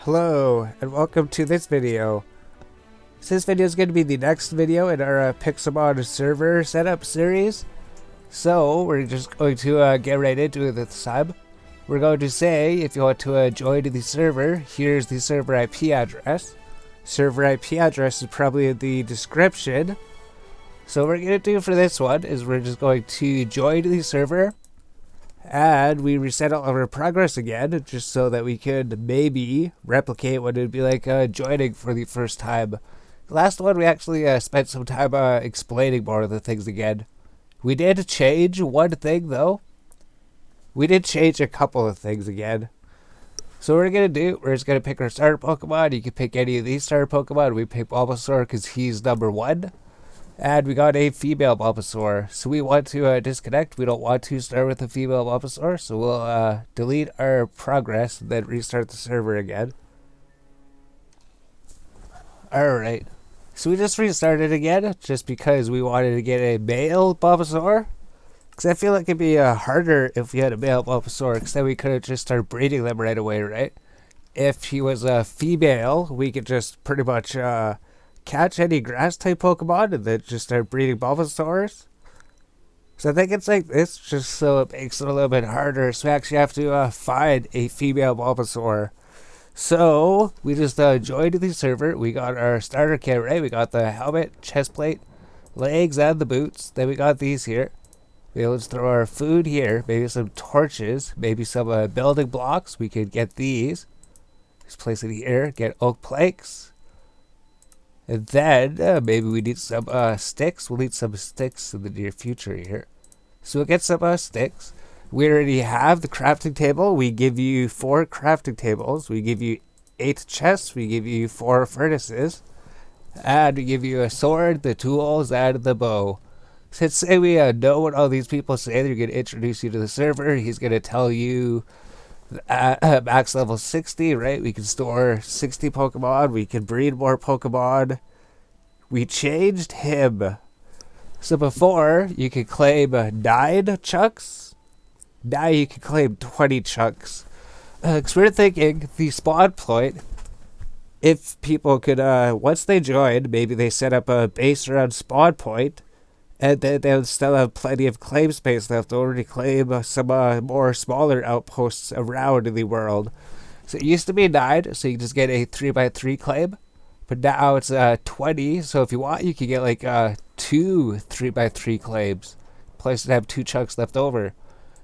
Hello, and welcome to this video. So this video is going to be the next video in our Pixelmon Server setup series. So we're just going to get right into it this time. We're going to say, if you want to join the server, here's the server IP address. Server IP address is probably in the description. So what we're going to do for this one is we're just going to join the server. And we reset all of our progress again, just so that we could maybe replicate what it would be like joining for the first time. The last one, we actually spent some time explaining more of the things again. We did change one thing, though. We did change a couple of things again. So what we're going to do, we're just going to pick our starter Pokemon. You can pick any of these starter Pokemon. We pick Bulbasaur because he's number 1. And we got a female Bulbasaur. So we want to disconnect. We don't want to start with a female Bulbasaur. So we'll delete our progress and then restart the server again. Alright. So we just restarted again just because we wanted to get a male Bulbasaur. Because I feel like it'd be harder if we had a male Bulbasaur. Because then we could have just started breeding them right away, right? If he was a female, we could just pretty much catch any grass type Pokemon and then just start breeding Bulbasaurs. So I think it's like this just so it makes it a little bit harder. So we actually have to find a female Bulbasaur. So we just joined the server. We got our starter kit, right? We got the helmet, chest plate, legs, and the boots. Then we got these here. Let's throw our food here. Maybe some torches. Maybe some building blocks. We could get these. Just place it here. Get oak planks. And then, maybe we need some sticks. We'll need some sticks in the near future here. So we'll get some sticks. We already have the crafting table. We give you 4 crafting tables. We give you 8 chests. We give you 4 furnaces. And we give you a sword, the tools, and the bow. Since say we know what all these people say, they're going to introduce you to the server. He's going to tell you max level 60, right? We can store 60 Pokemon. We can breed more Pokemon. We changed him. So before, you could claim 9 chunks. Now you can claim 20 chunks. Because we're thinking the spawn point, if people could, once they join, maybe they set up a base around spawn point, and then they would still have plenty of claim space left over to claim some more smaller outposts around in the world. So it used to be 9, so you can just get a 3x3 claim. But now it's 20, so if you want, you can get like 2 3x3 claims. Plus, have 2 chunks left over.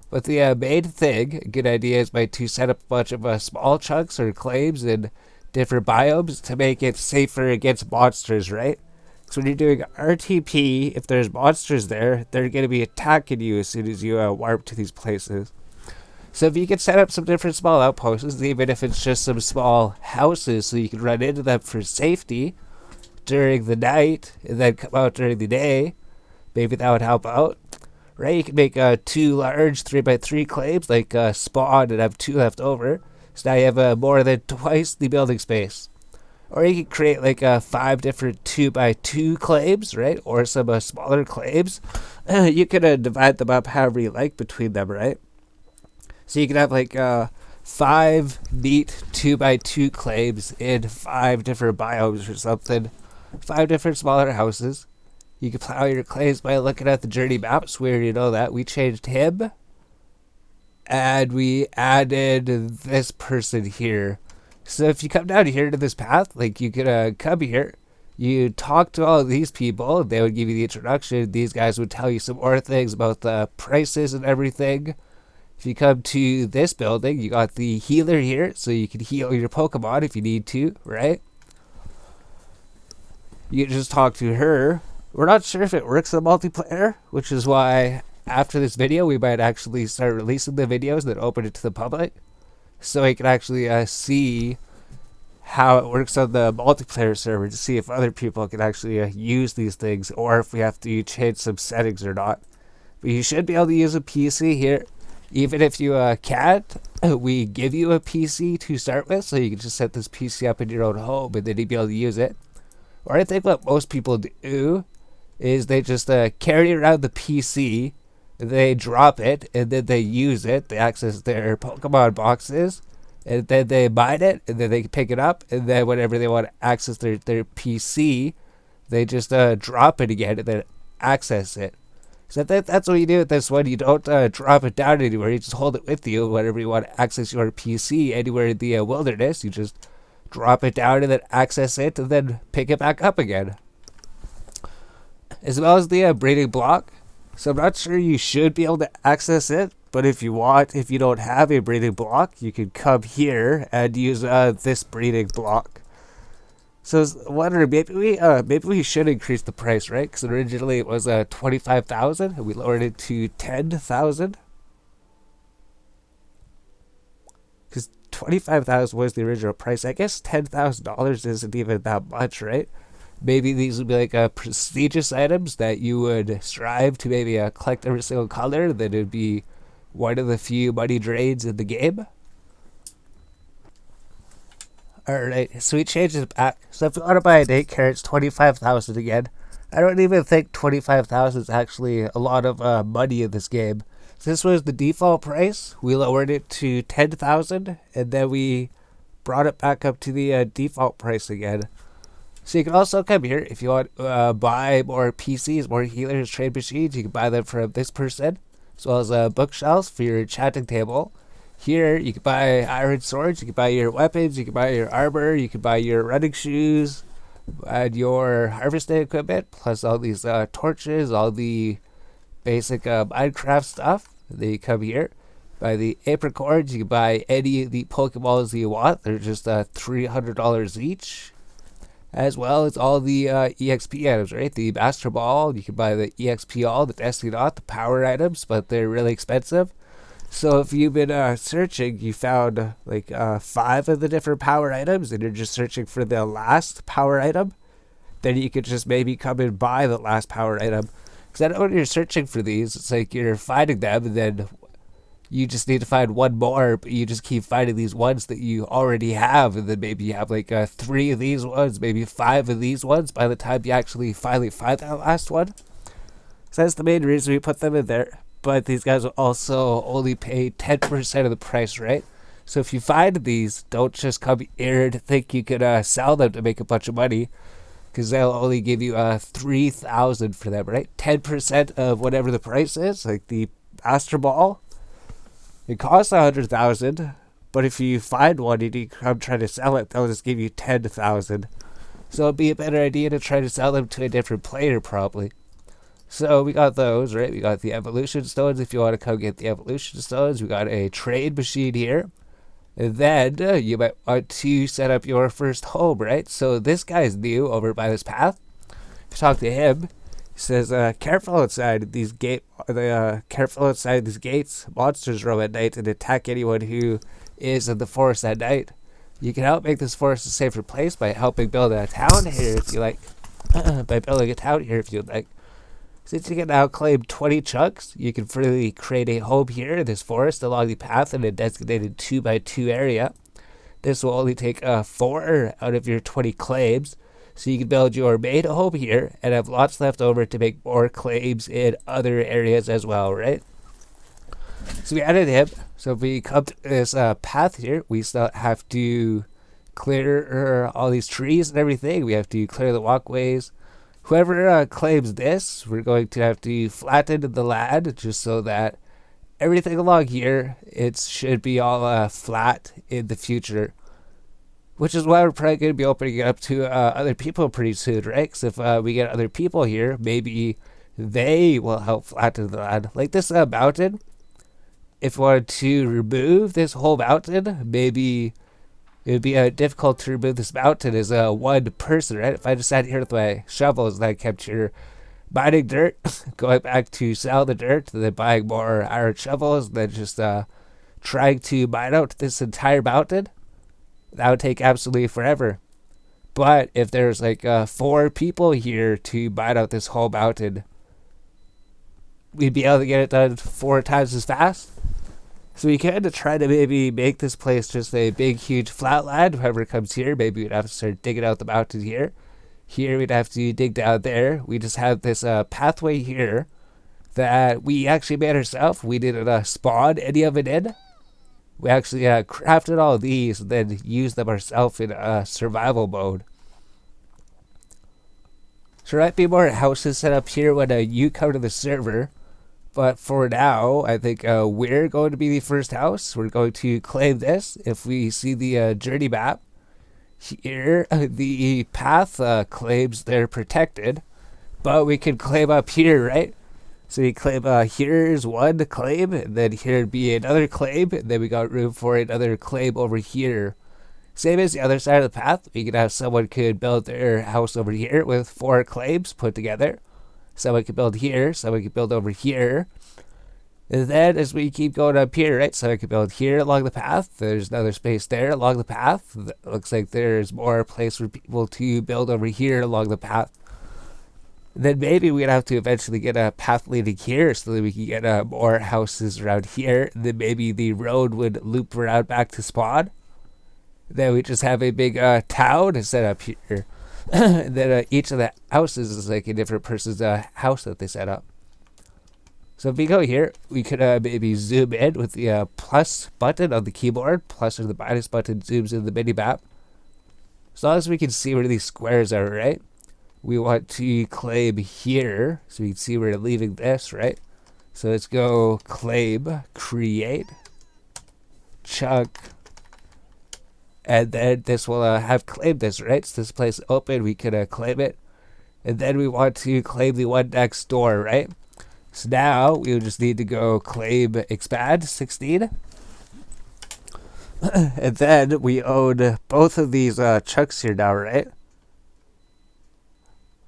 But the main thing, good idea, is to set up a bunch of small chunks or claims in different biomes to make it safer against monsters, right? So when you're doing RTP, if there's monsters there, they're going to be attacking you as soon as you warp to these places. So if you can set up some different small outposts, even if it's just some small houses, so you can run into them for safety during the night, and then come out during the day, maybe that would help out. Right? You can make 2 large 3x3 claims, like spawn, and have 2 left over. So now you have more than twice the building space. Or you can create like 5 different 2x2 claims, right? Or some smaller claims. You can divide them up however you like between them, right? So you can have like 5 neat 2x2 claims in 5 different biomes or something. 5 different smaller houses. You can plow your claims by looking at the journey maps. We already know that. We changed him. And we added this person here. So if you come down here to this path, like you could come here, you talk to all of these people, they would give you the introduction, these guys would tell you some more things about the prices and everything. If you come to this building, you got the healer here, so you can heal your Pokemon if you need to, right? You can just talk to her. We're not sure if it works in multiplayer, which is why after this video, we might actually start releasing the videos that open it to the public. So you can actually see how it works on the multiplayer server to see if other people can actually use these things or if we have to change some settings or not. But you should be able to use a PC here. Even if you can't, we give you a PC to start with, so you can just set this PC up in your own home and then you'll be able to use it. Or I think what most people do is they just carry around the PC, they drop it, and then they use it, they access their Pokemon boxes, and then they mine it, and then they can pick it up, and then whenever they want to access their PC, they just drop it again and then access it. So that's what you do with this one. You don't drop it down anywhere. You just hold it with you whenever you want to access your PC anywhere in the wilderness. You just drop it down and then access it, and then pick it back up again. As well as the breeding block. So I'm not sure you should be able to access it, but if you want, if you don't have a breeding block, you can come here and use this breeding block. So I was wondering, maybe we should increase the price, right? Because originally it was 25,000, and we lowered it to 10,000. Because 25,000 was the original price. I guess $10,000 isn't even that much, right? Maybe these would be like prestigious items that you would strive to maybe collect every single color. Then it would be one of the few money drains in the game. Alright, so we changed it back. So if you want to buy a Daycare, it's 25,000 again. I don't even think 25,000 is actually a lot of money in this game. So this was the default price. We lowered it to 10,000, and then we brought it back up to the default price again. So you can also come here if you want to buy more PCs, more healers, trade machines. You can buy them from this person, as well as bookshelves for your enchanting table. Here you can buy iron swords, you can buy your weapons, you can buy your armor, you can buy your running shoes, and your harvesting equipment, plus all these torches, all the basic Minecraft stuff. Then you come here, buy the apricorns. You can buy any of the Pokeballs you want. They're just $300 each. As well as all the EXP items, right? The Master Ball, you can buy the EXP All, the Destiny Knot, the power items, but they're really expensive. So if you've been searching, you found like 5 of the different power items, and you're just searching for the last power item, then you could just maybe come and buy the last power item. Because I know when you're searching for these, it's like you're finding them, and then you just need to find one more, but you just keep finding these ones that you already have, and then maybe you have like 3 of these ones, maybe 5 of these ones by the time you actually finally find that last one. So that's the main reason we put them in there. But these guys will also only pay 10% of the price, right? So if you find these, don't just come here and think you could sell them to make a bunch of money, because they'll only give you 3,000 for them, right? 10% of whatever the price is, like the Master Ball. It costs 100,000, but if you find one and you come try to sell it, they'll just give you 10,000. So it'd be a better idea to try to sell them to a different player, probably. So we got those, right? We got the evolution stones. If you want to come get the evolution stones, we got a trade machine here. And then you might want to set up your first home, right? So this guy's new over by this path. If you talk to him, he says, careful outside these careful outside these gates. Monsters roam at night and attack anyone who is in the forest at night. You can help make this forest a safer place by helping build a town here if you like. By building a town here if you'd like. Since you can now claim 20 chunks, you can freely create a home here in this forest along the path in a designated 2x2 area. This will only take 4 out of your 20 claims, so you can build your main home here and have lots left over to make more claims in other areas as well, right? So we added him. So if we come to this path here, we still have to clear all these trees and everything. We have to clear the walkways. Whoever claims this, we're going to have to flatten the land just so that everything along here, it should be all flat in the future. Which is why we're probably going to be opening it up to other people pretty soon, right? Because if we get other people here, maybe they will help flatten the land. Like this mountain, if we wanted to remove this whole mountain, maybe it would be difficult to remove this mountain as one person, right? If I just sat here with my shovels and I kept here mining dirt, going back to sell the dirt, then buying more iron shovels, then just trying to mine out this entire mountain, that would take absolutely forever. But if there's like 4 people here to mine out this whole mountain, we'd be able to get it done 4 times as fast. So we kind of try to maybe make this place just a big, huge flatland. Whoever comes here, maybe we'd have to start digging out the mountain here. Here we'd have to dig down there. We just have this pathway here that we actually made ourselves. We didn't spawn any of it in. we actually crafted all of these and then used them ourselves in survival mode. So there might be more houses set up here when you come to the server. But for now, I think we're going to be the first house. We're going to claim this. If we see the journey map, here the path claims they're protected. But we can claim up here, right? So we claim here's one claim, and then here'd be another claim, and then we got room for another claim over here. Same as the other side of the path, we could have someone could build their house over here with 4 claims put together. Someone could build here, someone could build over here. And then as we keep going up here, right, someone could build here along the path. There's another space there along the path. Looks like there's more place for people to build over here along the path. And then maybe we'd have to eventually get a path leading here so that we can get more houses around here. And then maybe the road would loop around back to spawn. Then we just have a big town set up here. And then each of the houses is like a different person's house that they set up. So if we go here, we could maybe zoom in with the plus button on the keyboard. Plus or the minus button zooms in the mini map. As long as we can see where these squares are, right? We want to claim here. So we can see we're leaving this, right? So let's go claim, create, chunk. And then this will have claimed this, right? So this place open, we can claim it. And then we want to claim the one next door, right? So now we'll just need to go claim expand 16. And then we own both of these chunks here now, right?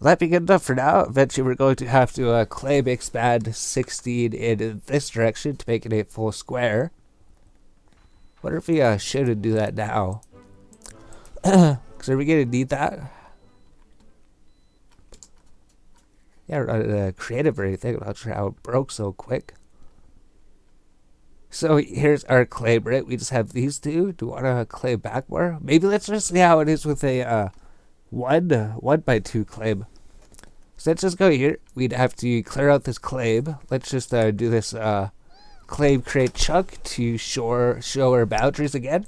Will that be good enough for now? Eventually we're going to have to claim expand 16 in this direction to make it a full square. Wonder if we should do that now. Because are we going to need that? Yeah, we're not creative or anything. I'm not sure how it broke so quick. So here's our claim, right? We just have these two. Do we want to claim back more? Maybe let's just see how it is with a 1x2 claim. So let's just go here. We'd have to clear out this claim. Let's just do this claim create chunk to show our boundaries again.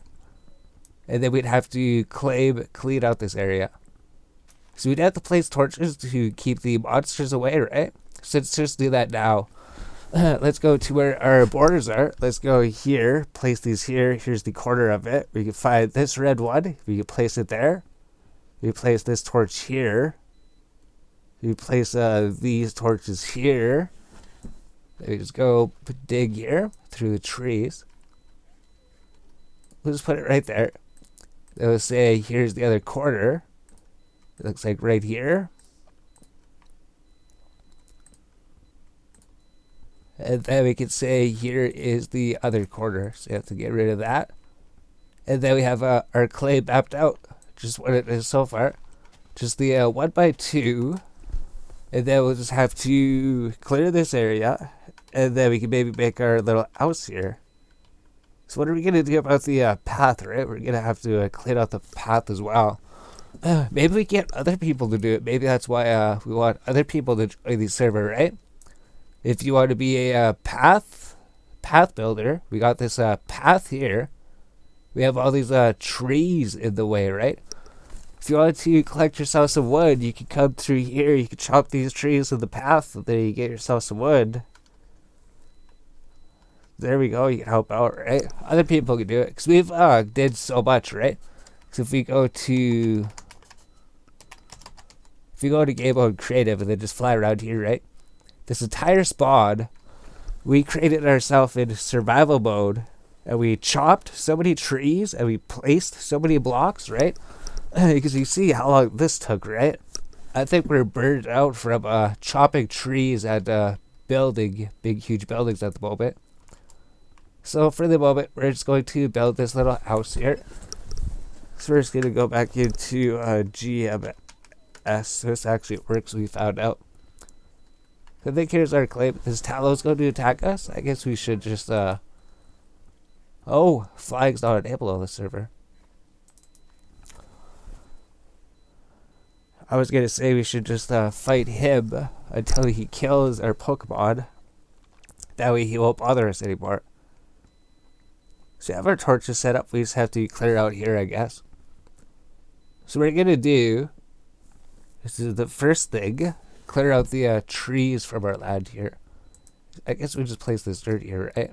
And then we'd have to clean out this area. So we'd have to place torches to keep the monsters away, right? So let's just do that now. Let's go to where our borders are. Let's go here, place these here. Here's the corner of it. We can find this red one. We can place it there. We place this torch here. We place these torches here. Then we just go dig here through the trees. We'll just put it right there. Then we'll say here's the other corner. It looks like right here. And then we can say here is the other corner. So you have to get rid of that. And then we have our clay mapped out. Just what it is so far. Just the 1x2. And then we'll just have to clear this area. And then we can maybe make our little house here. So what are we going to do about the path, right? We're going to have to clean out the path as well. Maybe we get other people to do it. Maybe that's why we want other people to join the server, right? If you want to be a path builder, we got this path here. We have all these trees in the way, right? If you want to collect yourself some wood, you can come through here. You can chop these trees in the path, and then you get yourself some wood. There we go. You can help out, right? Other people can do it because we've did so much, right? So if we go to game mode creative and then just fly around here, right? This entire spawn, we created ourselves in survival mode, and we chopped so many trees and we placed so many blocks, right? Because you see how long this took, right? I think we're burned out from chopping trees and building big, huge buildings at the moment. So for the moment, we're just going to build this little house here. So we're just going to go back into GMS. So this actually works, we found out. I think here's our claim. Is Talos going to attack us? I guess we should just, oh, flag's not enabled on the server. I was going to say we should just fight him until he kills our Pokemon. That way he won't bother us anymore. So we have our torches set up. We just have to clear out here, I guess. So what we're going to do, this is the first thing, clear out the trees from our land here. I guess we just place this dirt here, right?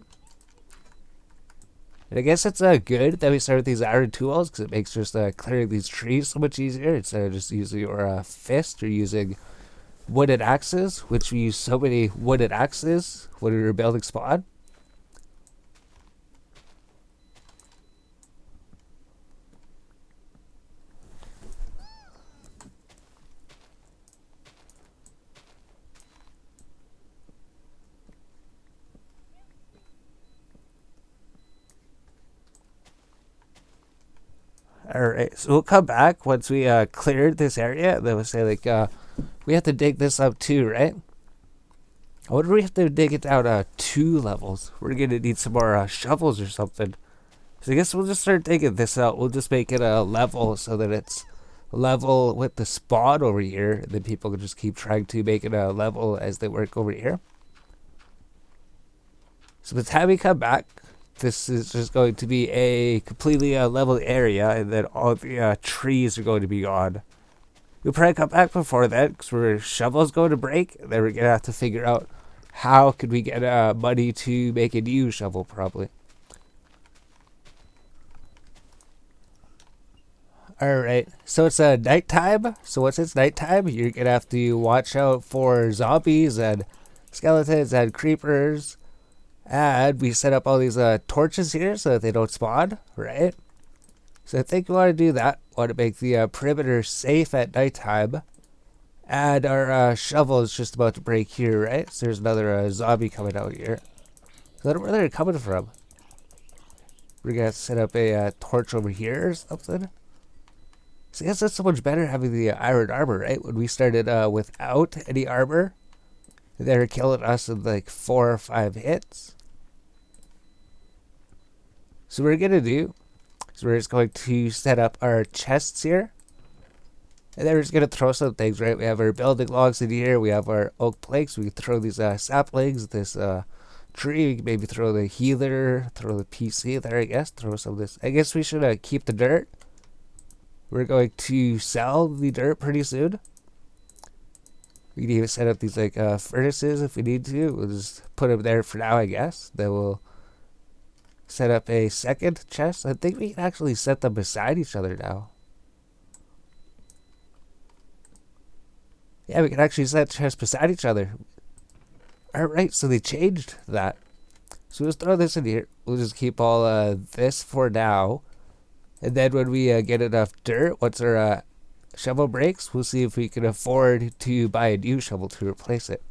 And I guess it's good that we start with these iron tools, because it makes just clearing these trees so much easier instead of just using your fist or using wooden axes, which we use so many wooden axes when we were building spawn. Alright, so we'll come back once we cleared this area. Then we'll say, like, we have to dig this up too, right? I wonder if we have to dig it down 2 levels. We're going to need some more shovels or something. So I guess we'll just start digging this out. We'll just make it a level so that it's level with the spawn over here. And then people can just keep trying to make it a level as they work over here. So by the time we come back, this is just going to be a completely leveled area, and then all the trees are going to be gone. We'll probably come back before that, because our shovel's going to break. And then we're going to have to figure out how could we get money to make a new shovel, probably. Alright, so it's nighttime. So once it's nighttime, you're going to have to watch out for zombies and skeletons and creepers. And we set up all these torches here so that they don't spawn, right? So I think we want to do that. We want to make the perimeter safe at nighttime. And our shovel is just about to break here, right? So there's another zombie coming out here. So I don't know where they're coming from. We're going to set up a torch over here or something. So I guess that's so much better having the iron armor, right? When we started without any armor, they were killing us in like 4 or 5 hits. So what we're going to do is we're just going to set up our chests here. And then we're just going to throw some things, right? We have our building logs in here. We have our oak planks. We can throw these saplings, this tree. We can maybe throw the healer, throw the PC there, I guess. Throw some of this. I guess we should keep the dirt. We're going to sell the dirt pretty soon. We can even set up these like furnaces if we need to. We'll just put them there for now, I guess. Then we'll set up a second chest. I think we can actually set them beside each other now. Yeah, we can actually set chests beside each other. Alright, so they changed that. So we'll just throw this in here. We'll just keep all this for now. And then when we get enough dirt, once our shovel breaks, we'll see if we can afford to buy a new shovel to replace it.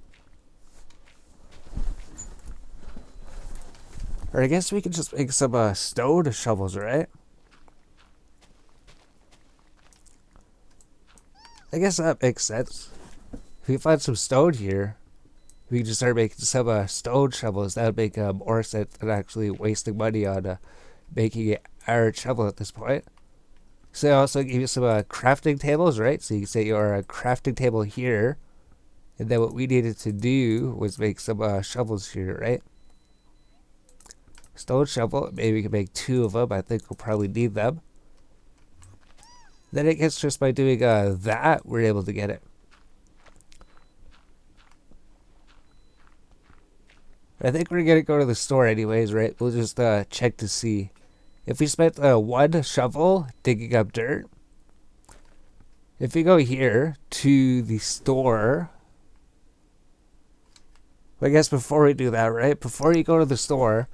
Or I guess we can just make some stone shovels, right? I guess that makes sense. If we find some stone here, we can just start making some stone shovels. That would make more sense than actually wasting money on making an iron shovel at this point. So I also give you some crafting tables, right? So you can set your crafting table here. And then what we needed to do was make some shovels here, right? Stone shovel. Maybe we can make 2 of them. I think we'll probably need them. Then I guess just by doing that, we're able to get it. I think we're going to go to the store anyways, right? We'll just check to see. If we spent 1 shovel digging up dirt, if we go here to the store, I guess before we do that, right? Before you go to the store,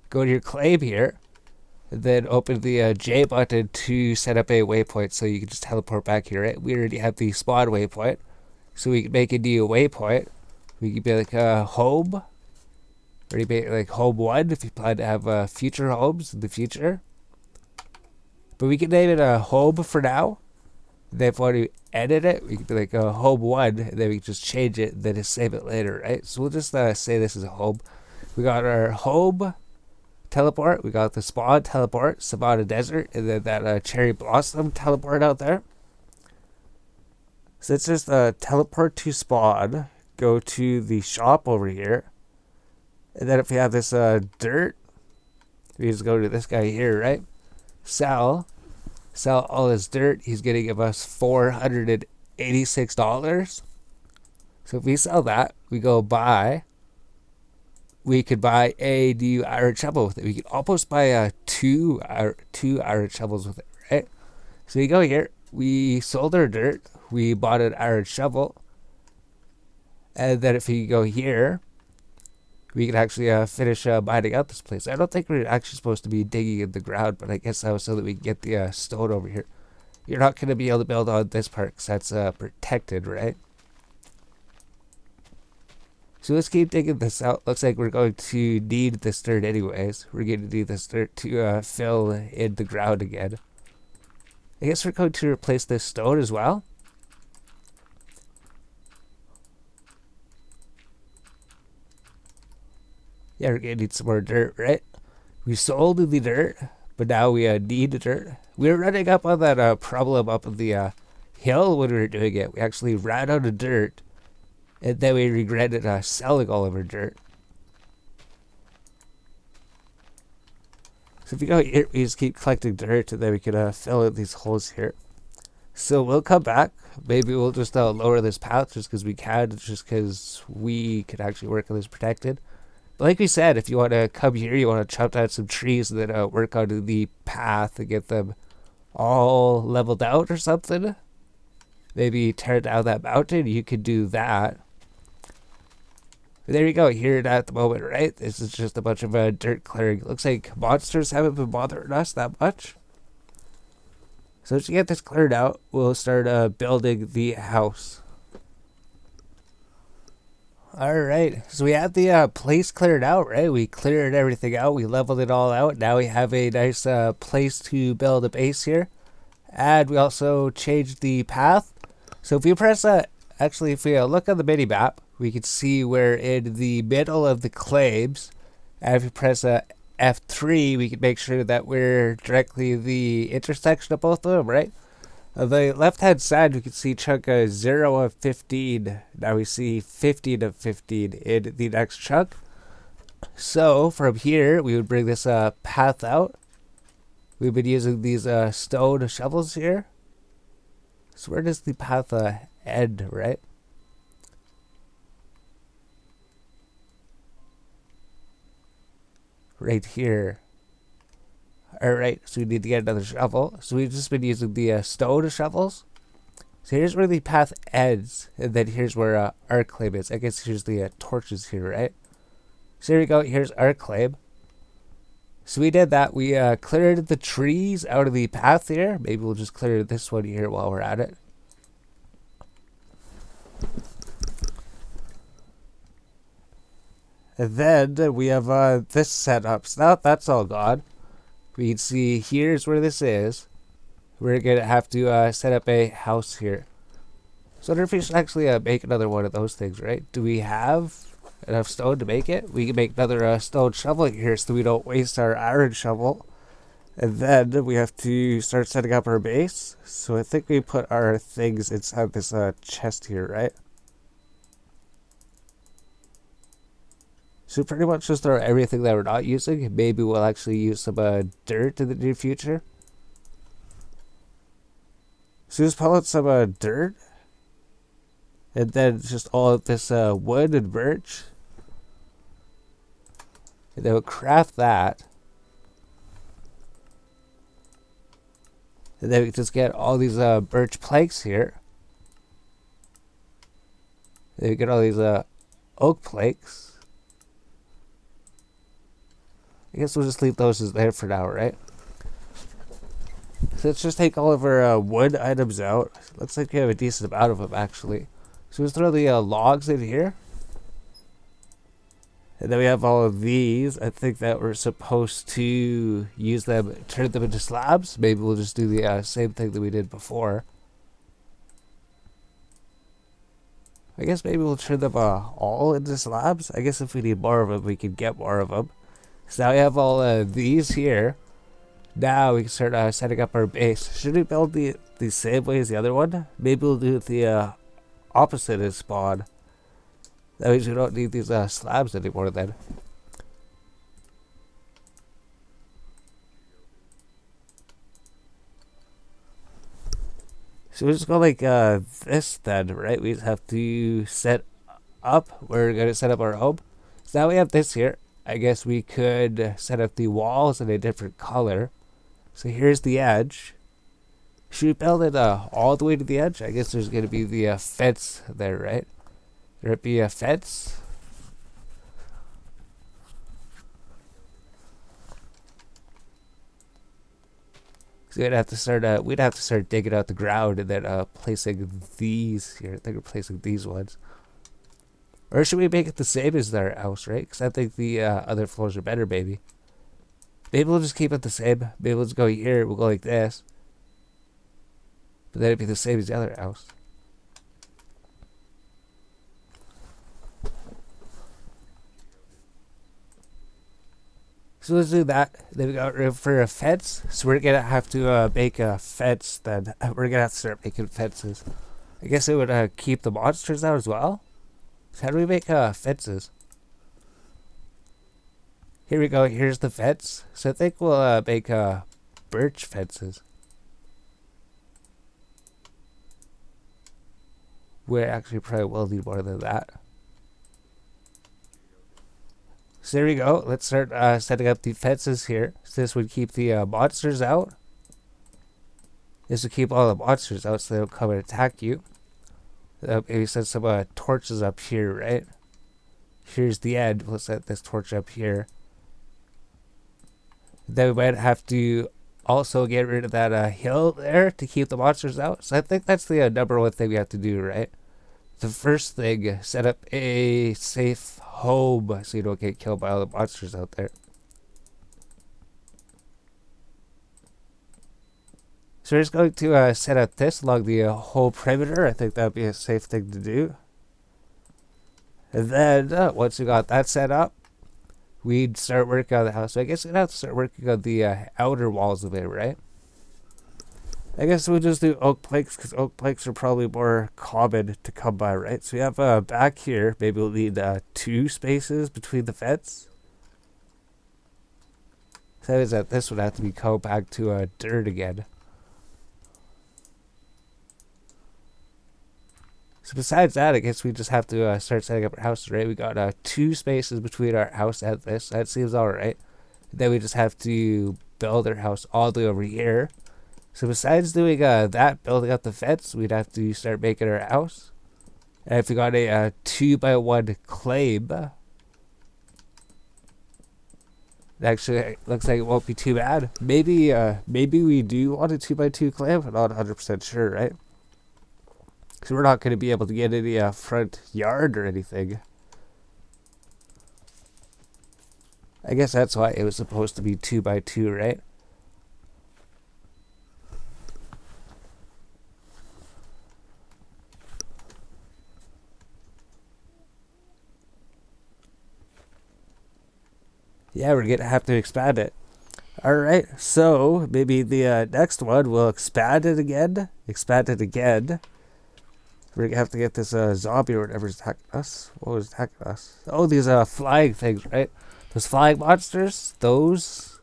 go to your claim here, and then open the J button to set up a waypoint so you can just teleport back here, right? We already have the spawn waypoint, so we can make a new waypoint. We can be like home. Already made like home 1 if you plan to have future homes in the future. But we can name it a home for now. And then if we want to edit it, we can be like home 1, and then we can just change it and then just save it later, right? So we'll just say this is a home. We got our home teleport. We got the spawn teleport, Savannah Desert, and then that cherry blossom teleport out there. So it's just teleport to spawn. Go to the shop over here. And then if we have this dirt, we just go to this guy here, right? Sell all his dirt. He's going to give us $486. So if we sell that, we go buy. We could buy a new iron shovel with it. We could almost buy two iron shovels with it, right? So we go here. We sold our dirt. We bought an iron shovel. And then if we go here, we can actually finish mining out this place. I don't think we're actually supposed to be digging in the ground, but I guess that was so that we can get the stone over here. You're not going to be able to build on this part because that's protected, right? So let's keep digging this out. Looks like we're going to need this dirt anyways. We're going to need this dirt to fill in the ground again. I guess we're going to replace this stone as well. Yeah, we're going to need some more dirt, right? We sold the dirt, but now we need the dirt. We were running up on that problem up on the hill when we were doing it. We actually ran out of dirt, and then we regretted selling all of our dirt. So if you go here, we just keep collecting dirt, and then we can fill in these holes here. So we'll come back. Maybe we'll just lower this path just because we can, just because we can actually work on this protected. But like we said, if you want to come here, you want to chop down some trees and then work on the path and get them all leveled out or something. Maybe tear down that mountain, you could do that. But there you go, here at the moment, right? This is just a bunch of dirt clearing. Looks like monsters haven't been bothering us that much. So to get this cleared out, we'll start building the house. Alright, so we have the place cleared out, right? We cleared everything out, we leveled it all out. Now we have a nice place to build a base here. And we also changed the path. So if we press, actually if we look on the mini map, we can see we're in the middle of the claims. And if we press F3, we can make sure that we're directly the intersection of both of them, right? On the left-hand side, we can see chunk 0 of 15. Now we see 15 of 15 in the next chunk. So from here, we would bring this path out. We've been using these stone shovels here. So where does the path end, right? Right here. Alright, so we need to get another shovel. So we've just been using the stone shovels. So here's where the path ends, and then here's where our claim is. I guess here's the torches here, right? So here we go, here's our claim. So we did that. We cleared the trees out of the path here. Maybe we'll just clear this one here while we're at it. And then we have this set up. So now that's all gone. We can see here's where this is. We're going to have to set up a house here. So I wonder if we should actually make another one of those things, right? Do we have enough stone to make it? We can make another stone shovel here so we don't waste our iron shovel. And then we have to start setting up our base. So I think we put our things inside this chest here, right? So pretty much just throw everything that we're not using. Maybe we'll actually use some dirt in the near future. So just pull out some dirt. And then just all of this wood and birch. And then we'll craft that. And then we can just get all these birch planks here. Then we get all these oak planks. I guess we'll just leave those as there for now, right? So let's just take all of our wood items out. Looks like we have a decent amount of them, actually. So let's throw the logs in here. And then we have all of these. I think that we're supposed to use them, turn them into slabs. Maybe we'll just do the same thing that we did before. I guess maybe we'll turn them all into slabs. I guess if we need more of them, we can get more of them. So now we have all these here. Now we can start setting up our base. Should we build the same way as the other one? Maybe we'll do it the opposite as spawn. That means we don't need these slabs anymore then. So we just go like this then, right? We just have to set up. We're gonna set up our home. So now we have this here. I guess we could set up the walls in a different color. So here's the edge. Should we build it all the way to the edge? I guess there's gonna be the fence there, right? There'd be a fence. So we'd have to start digging out the ground and then placing these here. I think we're placing these ones. Or should we make it the same as their house, right? Because I think the other floors are better, maybe. Maybe we'll just keep it the same. Maybe we'll just go here. We'll go like this. But then it'd be the same as the other house. So let's do that. Then we got room for a fence. So we're gonna have to make a fence. Then we're gonna have to start making fences. I guess it would keep the monsters out as well. So how do we make fences? Here we go. Here's the fence. So I think we'll make birch fences. We actually probably will need more than that. So there we go. Let's start setting up the fences here. So this would keep the monsters out. This would keep all the monsters out so they don't come and attack you. Maybe set some torches up here, right? Here's the end. We'll set this torch up here. Then we might have to also get rid of that hill there to keep the monsters out. So I think that's the number one thing we have to do, right? The first thing, set up a safe home so you don't get killed by all the monsters out there. So we're just going to set up this along the whole perimeter. I think that would be a safe thing to do. And then once we got that set up, we'd start working on the house. So I guess we'd have to start working on the outer walls of it, right? I guess we'll just do oak planks because oak planks are probably more common to come by, right? So we have back here, maybe we'll need 2 spaces between the fence. So that means that this would have to be go back to dirt again. So besides that, I guess we just have to start setting up our houses, right? We got 2 spaces between our house and this. That seems alright. Then we just have to build our house all the way over here. So besides doing that, building up the fence, we'd have to start making our house. And if we got a 2x1 claim, actually it looks like it won't be too bad. Maybe we do want a 2x2 claim. I'm not 100% sure, right? Because we're not going to be able to get any front yard or anything. I guess that's why it was supposed to be 2x2, right? Yeah, we're going to have to expand it. Alright, so maybe the next one will expand it again. We're going to have to get this zombie or whatever's attacking us. What was attacking us? Oh, these flying things, right? Those flying monsters, those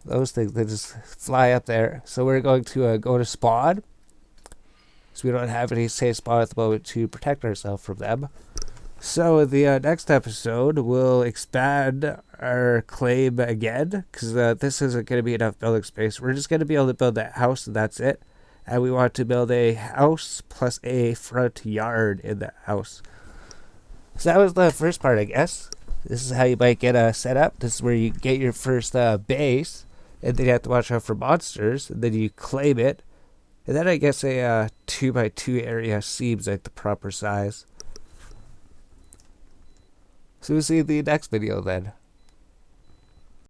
things, they just fly up there. So we're going to go to spawn. So we don't have any safe spawn at the moment to protect ourselves from them. So in the next episode, we'll expand our claim again. Because this isn't going to be enough building space. We're just going to be able to build that house and that's it. And we want to build a house plus a front yard in the house. So that was the first part, I guess. This is how you might get set up. This is where you get your first base. And then you have to watch out for monsters. And then you claim it. And then I guess a 2x2 area seems like the proper size. So we'll see you in the next video then.